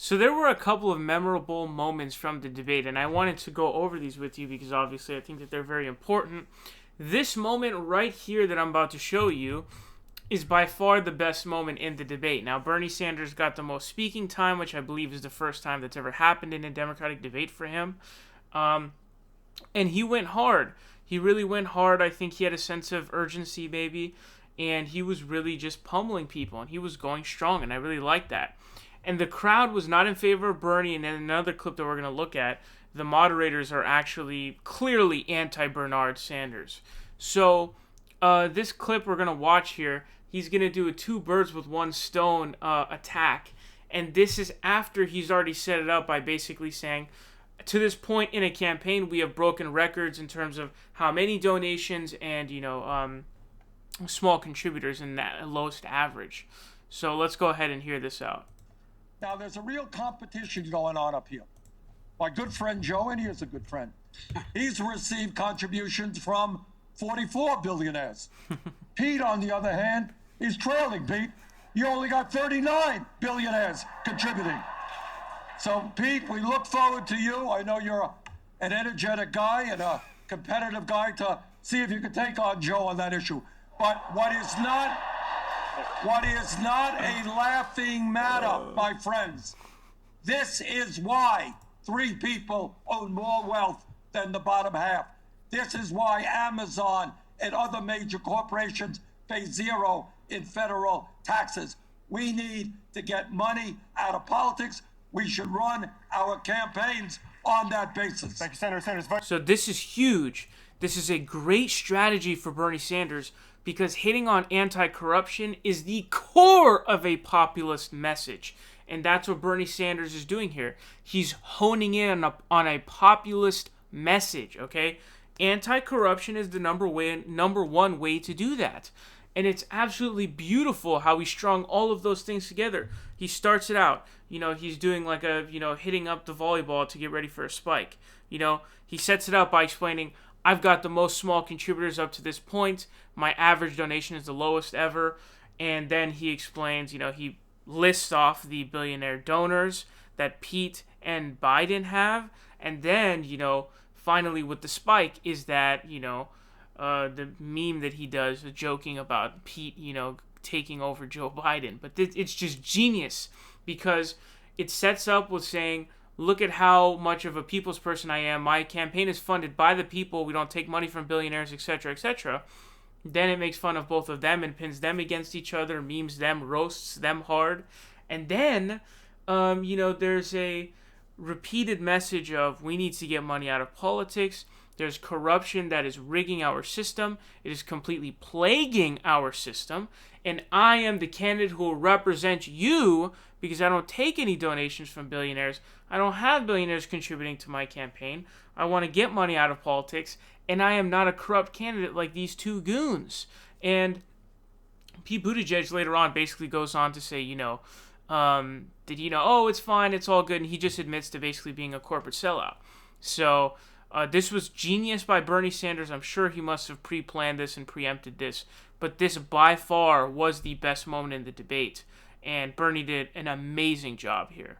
So there were a couple of memorable moments from the debate, and I wanted to go over these with you because obviously I think that they're very important. This moment right here that I'm about to show you is by far the best moment in the debate. Now, Bernie Sanders got the most speaking time, which I believe is the first time that's ever happened in a Democratic debate for him. And he went hard. He really went hard. I think he had a sense of urgency, maybe, and he was really just pummeling people, and he was going strong, and I really liked that. And the crowd was not in favor of Bernie, and in another clip that we're going to look at, the moderators are actually clearly anti-Bernard Sanders. So this clip we're going to watch here, he's going to do a two birds with one stone attack, and this is after he's already set it up by basically saying, to this point in a campaign, we have broken records in terms of how many donations and, small contributors in that lowest average. So let's go ahead and hear this out. Now, there's a real competition going on up here. My good friend Joe, and he is a good friend, he's received contributions from 44 billionaires. Pete, on the other hand, is trailing, Pete. You only got 39 billionaires contributing. So, Pete, we look forward to you. I know you're an energetic guy and a competitive guy to see if you can take on Joe on that issue. But what is not a laughing matter, my friends. This is why 3 people own more wealth than the bottom half. This is why Amazon and other major corporations pay 0 in federal taxes. We need to get money out of politics. We should run our campaigns on that basis. Thank you, Senator Sanders. So this is huge. This is a great strategy for Bernie Sanders because hitting on anti-corruption is the core of a populist message. And that's what Bernie Sanders is doing here. He's honing in on a populist message, okay? Anti-corruption is the number one way to do that. And it's absolutely beautiful how he strung all of those things together. He starts it out, he's doing like a, hitting up the volleyball to get ready for a spike. He sets it up by explaining, I've got the most small contributors up to this point. My average donation is the lowest ever. And then he explains, he lists off the billionaire donors that Pete and Biden have. And then, finally with the spike is that, the meme that he does, joking about Pete, taking over Joe Biden. But it's just genius because it sets up with saying, look at how much of a people's person I am. My campaign is funded by the people. We don't take money from billionaires, etc., etc. Then it makes fun of both of them and pins them against each other, memes them, roasts them hard. And then, there's a repeated message of we need to get money out of politics. There's corruption that is rigging our system. It is completely plaguing our system. And I am the candidate who will represent you because I don't take any donations from billionaires. I don't have billionaires contributing to my campaign. I want to get money out of politics. And I am not a corrupt candidate like these two goons. And Pete Buttigieg later on basically goes on to say, oh, it's fine, it's all good. And he just admits to basically being a corporate sellout. So this was genius by Bernie Sanders. I'm sure he must have pre-planned this and preempted this. But this by far was the best moment in the debate. And Bernie did an amazing job here.